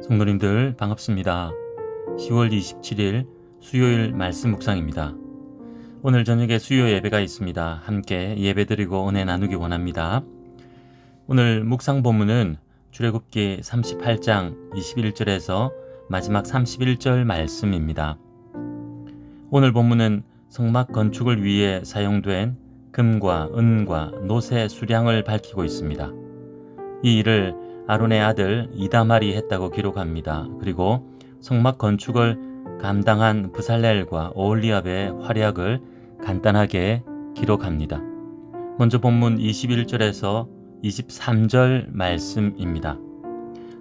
성도님들 반갑습니다. 10월 27일 수요일 말씀 묵상입니다. 오늘 저녁에 수요 예배가 있습니다. 함께 예배드리고 은혜 나누기 원합니다. 오늘 묵상 본문은 출애굽기 38장 21절에서 마지막 31절 말씀입니다. 오늘 본문은 성막 건축을 위해 사용된 금과 은과 놋의 수량을 밝히고 있습니다. 이 일을 아론의 아들 이다말이 했다고 기록합니다. 그리고 성막 건축을 감당한 브살렐과 오홀리압의 활약을 간단하게 기록합니다. 먼저 본문 21절에서 23절 말씀입니다.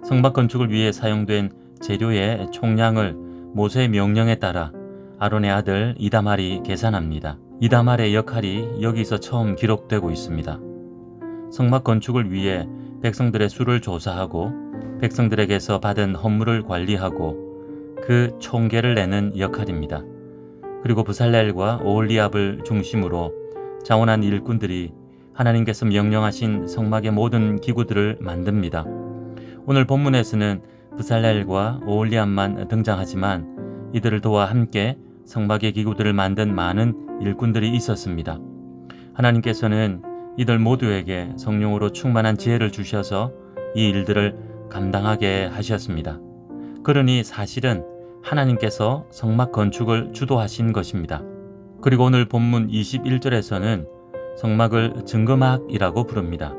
성막 건축을 위해 사용된 재료의 총량을 모세의 명령에 따라 아론의 아들 이다말이 계산합니다. 이다말의 역할이 여기서 처음 기록되고 있습니다. 성막 건축을 위해 백성들의 수를 조사하고 백성들에게서 받은 헌물을 관리하고 그 총계를 내는 역할입니다. 그리고 브살렐과 오홀리압을 중심으로 자원한 일꾼들이 하나님께서 명령하신 성막의 모든 기구들을 만듭니다. 오늘 본문에서는 브살렐과 오홀리압만 등장하지만 이들을 도와 함께 성막의 기구들을 만든 많은 일꾼들이 있었습니다. 하나님께서는 이들 모두에게 성령으로 충만한 지혜를 주셔서 이 일들을 감당하게 하셨습니다. 그러니 사실은 하나님께서 성막 건축을 주도하신 것입니다. 그리고 오늘 본문 21절에서는 성막을 증거막이라고 부릅니다.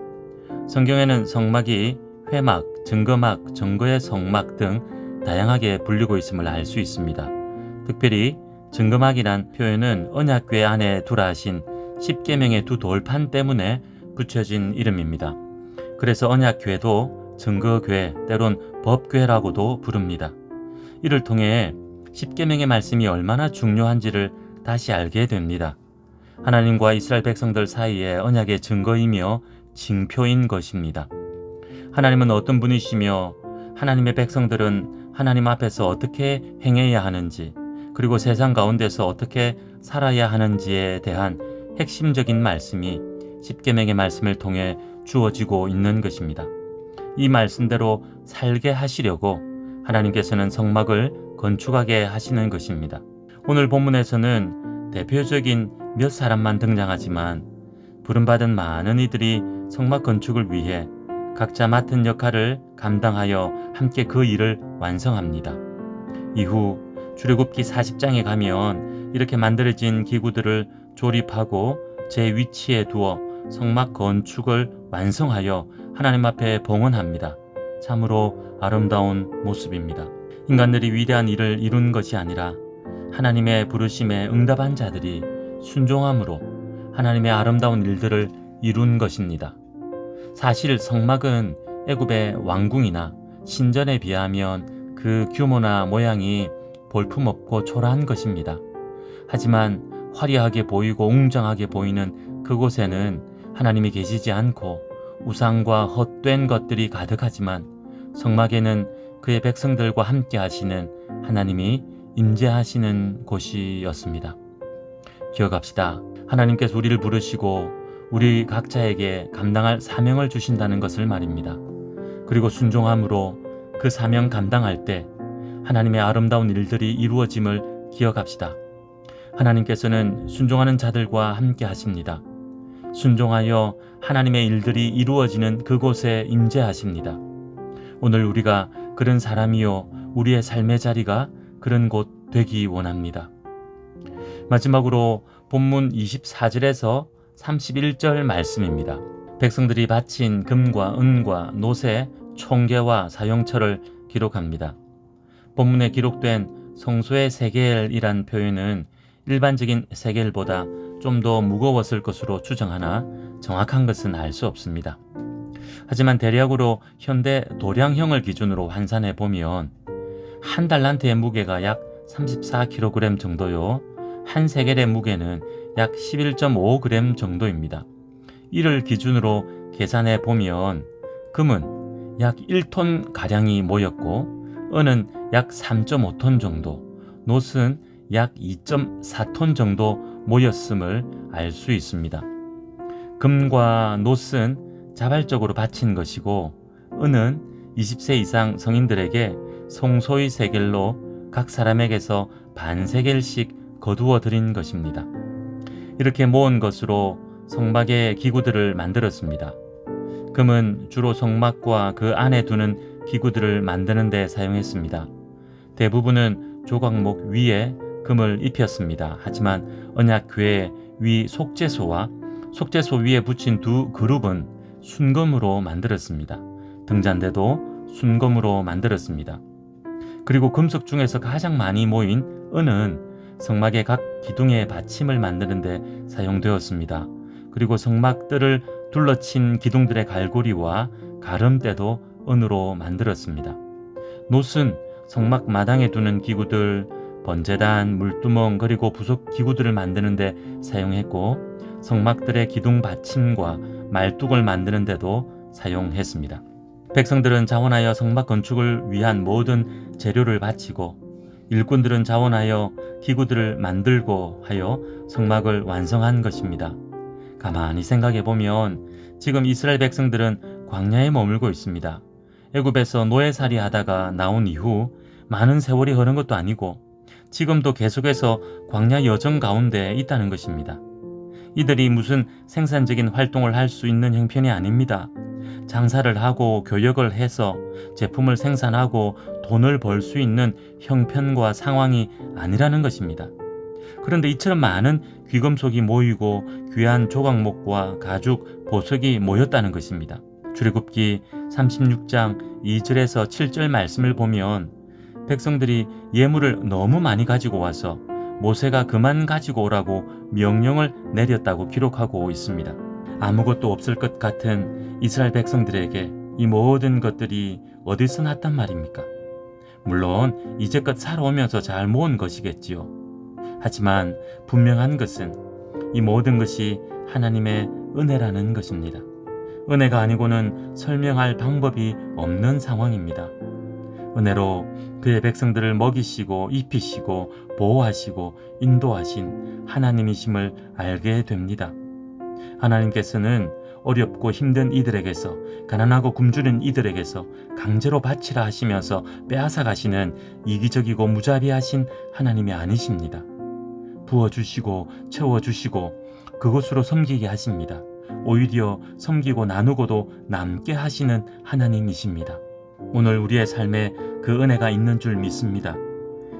성경에는 성막이 회막, 증거막, 증거의 성막 등 다양하게 불리고 있음을 알 수 있습니다. 특별히 증거막이란 표현은 언약궤 안에 두라 하신 십계명의 두 돌판 때문에 붙여진 이름입니다. 그래서 언약궤도 증거궤, 때론 법궤라고도 부릅니다. 이를 통해 십계명의 말씀이 얼마나 중요한지를 다시 알게 됩니다. 하나님과 이스라엘 백성들 사이의 언약의 증거이며 징표인 것입니다. 하나님은 어떤 분이시며 하나님의 백성들은 하나님 앞에서 어떻게 행해야 하는지, 그리고 세상 가운데서 어떻게 살아야 하는지에 대한 핵심적인 말씀이 십계명의 말씀을 통해 주어지고 있는 것입니다. 이 말씀대로 살게 하시려고 하나님께서는 성막을 건축하게 하시는 것입니다. 오늘 본문에서는 대표적인 몇 사람만 등장하지만 부름받은 많은 이들이 성막 건축을 위해 각자 맡은 역할을 감당하여 함께 그 일을 완성합니다. 이후 출애굽기 40장에 가면 이렇게 만들어진 기구들을 조립하고 제 위치에 두어 성막 건축을 완성하여 하나님 앞에 봉헌합니다. 참으로 아름다운 모습입니다. 인간들이 위대한 일을 이룬 것이 아니라 하나님의 부르심에 응답한 자들이 순종함으로 하나님의 아름다운 일들을 이룬 것입니다. 사실 성막은 애굽의 왕궁이나 신전에 비하면 그 규모나 모양이 볼품없고 초라한 것입니다. 하지만 화려하게 보이고 웅장하게 보이는 그곳에는 하나님이 계시지 않고 우상과 헛된 것들이 가득하지만 성막에는 그의 백성들과 함께 하시는 하나님이 임재하시는 곳이었습니다. 기억합시다. 하나님께서 우리를 부르시고 우리 각자에게 감당할 사명을 주신다는 것을 말입니다. 그리고 순종함으로 그 사명 감당할 때 하나님의 아름다운 일들이 이루어짐을 기억합시다. 하나님께서는 순종하는 자들과 함께 하십니다. 순종하여 하나님의 일들이 이루어지는 그곳에 임재하십니다. 오늘 우리가 그런 사람이요 우리의 삶의 자리가 그런 곳 되기 원합니다. 마지막으로 본문 24절에서 31절 말씀입니다. 백성들이 바친 금과 은과 놋의 총계와 사용처를 기록합니다. 본문에 기록된 성소의 세겔이란 표현은 일반적인 세겔보다 좀 더 무거웠을 것으로 추정하나 정확한 것은 알 수 없습니다. 하지만 대략으로 현대 도량형을 기준으로 환산해 보면 한 달란트의 무게가 약 34kg 정도요, 한 세겔의 무게는 약 11.5g 정도입니다. 이를 기준으로 계산해 보면 금은 약 1톤 가량이 모였고 은은 약 3.5톤 정도, 놋은 약 2.4톤 정도 모였음을 알 수 있습니다. 금과 놋은 자발적으로 바친 것이고 은은 20세 이상 성인들에게 송소의 세겔로 각 사람에게서 반 세겔씩 거두어 드린 것입니다. 이렇게 모은 것으로 성막의 기구들을 만들었습니다. 금은 주로 성막과 그 안에 두는 기구들을 만드는 데 사용했습니다. 대부분은 조각목 위에 금을 입혔습니다. 하지만 언약궤의 위 속죄소와 속죄소 위에 붙인 두 그룹은 순금으로 만들었습니다. 등잔대도 순금으로 만들었습니다. 그리고 금속 중에서 가장 많이 모인 은은 성막의 각 기둥의 받침을 만드는 데 사용되었습니다. 그리고 성막들을 둘러친 기둥들의 갈고리와 가름대도 은으로 만들었습니다. 놋은 성막 마당에 두는 기구들, 번제단, 물두멍 그리고 부속 기구들을 만드는 데 사용했고 성막들의 기둥 받침과 말뚝을 만드는 데도 사용했습니다. 백성들은 자원하여 성막 건축을 위한 모든 재료를 바치고 일꾼들은 자원하여 기구들을 만들고 하여 성막을 완성한 것입니다. 가만히 생각해 보면 지금 이스라엘 백성들은 광야에 머물고 있습니다. 애굽에서 노예살이 하다가 나온 이후 많은 세월이 흐른 것도 아니고 지금도 계속해서 광야 여정 가운데 있다는 것입니다. 이들이 무슨 생산적인 활동을 할 수 있는 형편이 아닙니다. 장사를 하고 교역을 해서 제품을 생산하고 돈을 벌 수 있는 형편과 상황이 아니라는 것입니다. 그런데 이처럼 많은 귀금속이 모이고 귀한 조각목과 가죽, 보석이 모였다는 것입니다. 출애굽기 36장 2절에서 7절 말씀을 보면 백성들이 예물을 너무 많이 가지고 와서 모세가 그만 가지고 오라고 명령을 내렸다고 기록하고 있습니다. 아무것도 없을 것 같은 이스라엘 백성들에게 이 모든 것들이 어디서 났단 말입니까? 물론 이제껏 살아오면서 잘 모은 것이겠지요. 하지만 분명한 것은 이 모든 것이 하나님의 은혜라는 것입니다. 은혜가 아니고는 설명할 방법이 없는 상황입니다. 은혜로 그의 백성들을 먹이시고 입히시고 보호하시고 인도하신 하나님이심을 알게 됩니다. 하나님께서는 어렵고 힘든 이들에게서, 가난하고 굶주린 이들에게서 강제로 바치라 하시면서 빼앗아 가시는 이기적이고 무자비하신 하나님이 아니십니다. 부어주시고 채워주시고 그것으로 섬기게 하십니다. 오히려 섬기고 나누고도 남게 하시는 하나님이십니다. 오늘 우리의 삶에 그 은혜가 있는 줄 믿습니다.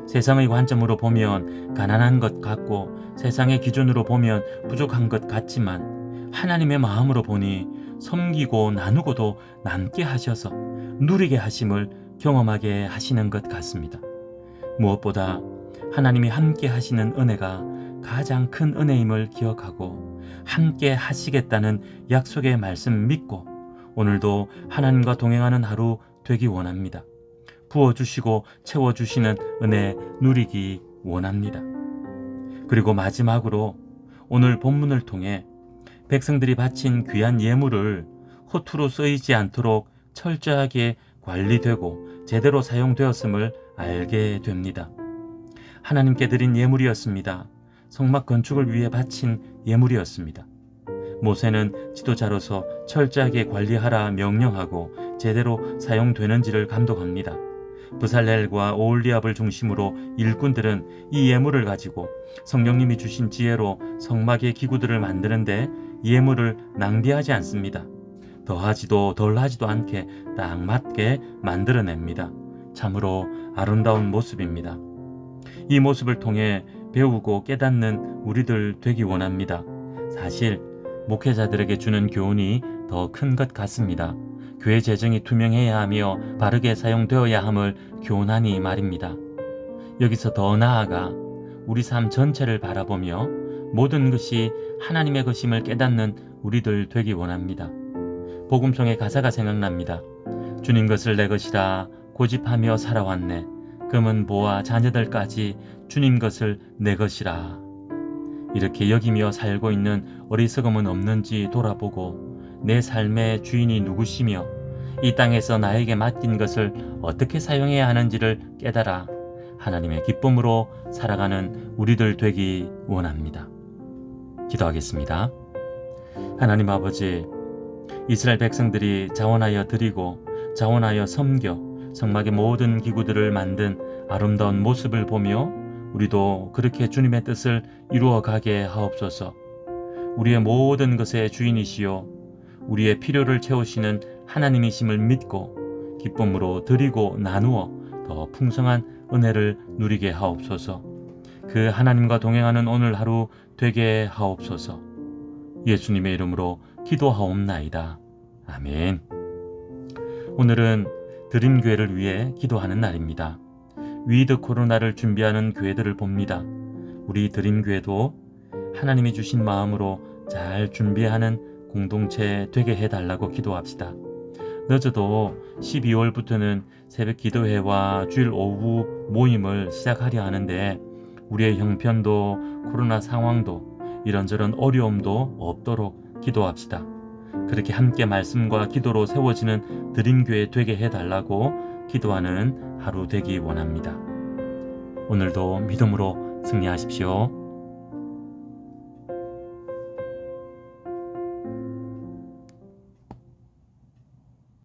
세상의 관점으로 보면 가난한 것 같고 세상의 기준으로 보면 부족한 것 같지만 하나님의 마음으로 보니 섬기고 나누고도 남게 하셔서 누리게 하심을 경험하게 하시는 것 같습니다. 무엇보다 하나님이 함께 하시는 은혜가 가장 큰 은혜임을 기억하고 함께 하시겠다는 약속의 말씀 믿고 오늘도 하나님과 동행하는 하루 되기 원합니다. 부어주시고 채워주시는 은혜 누리기 원합니다. 그리고 마지막으로 오늘 본문을 통해 백성들이 바친 귀한 예물을 허투루 쓰이지 않도록 철저하게 관리되고 제대로 사용되었음을 알게 됩니다. 하나님께 드린 예물이었습니다. 성막 건축을 위해 바친 예물이었습니다. 모세는 지도자로서 철저하게 관리하라 명령하고 제대로 사용되는지를 감독합니다. 브살렐과 오홀리압을 중심으로 일꾼들은 이 예물을 가지고 성령님이 주신 지혜로 성막의 기구들을 만드는데 예물을 낭비하지 않습니다. 더하지도 덜하지도 않게 딱 맞게 만들어냅니다. 참으로 아름다운 모습입니다. 이 모습을 통해 배우고 깨닫는 우리들 되기 원합니다. 사실 목회자들에게 주는 교훈이 더 큰 것 같습니다. 교회 재정이 투명해야 하며 바르게 사용되어야 함을 교훈하니 말입니다. 여기서 더 나아가 우리 삶 전체를 바라보며 모든 것이 하나님의 것임을 깨닫는 우리들 되기 원합니다. 복음송의 가사가 생각납니다. 주님 것을 내 것이라 고집하며 살아왔네. 금은 보아 자녀들까지 주님 것을 내 것이라. 이렇게 여기며 살고 있는 어리석음은 없는지 돌아보고 내 삶의 주인이 누구시며 이 땅에서 나에게 맡긴 것을 어떻게 사용해야 하는지를 깨달아 하나님의 기쁨으로 살아가는 우리들 되기 원합니다. 기도하겠습니다. 하나님 아버지, 이스라엘 백성들이 자원하여 드리고 자원하여 섬겨 성막의 모든 기구들을 만든 아름다운 모습을 보며 우리도 그렇게 주님의 뜻을 이루어 가게 하옵소서. 우리의 모든 것의 주인이시요 우리의 필요를 채우시는 하나님이심을 믿고 기쁨으로 드리고 나누어 더 풍성한 은혜를 누리게 하옵소서. 그 하나님과 동행하는 오늘 하루 되게 하옵소서. 예수님의 이름으로 기도하옵나이다. 아멘. 오늘은 드림교회를 위해 기도하는 날입니다. 위드 코로나를 준비하는 교회들을 봅니다. 우리 드림교회도 하나님이 주신 마음으로 잘 준비하는 공동체 되게 해달라고 기도합시다. 늦어도 12월부터는 새벽 기도회와 주일 오후 모임을 시작하려 하는데 우리의 형편도 코로나 상황도 이런저런 어려움도 없도록 기도합시다. 그렇게 함께 말씀과 기도로 세워지는 드림교회 되게 해달라고 기도하는 하루 되기 원합니다. 오늘도 믿음으로 승리하십시오.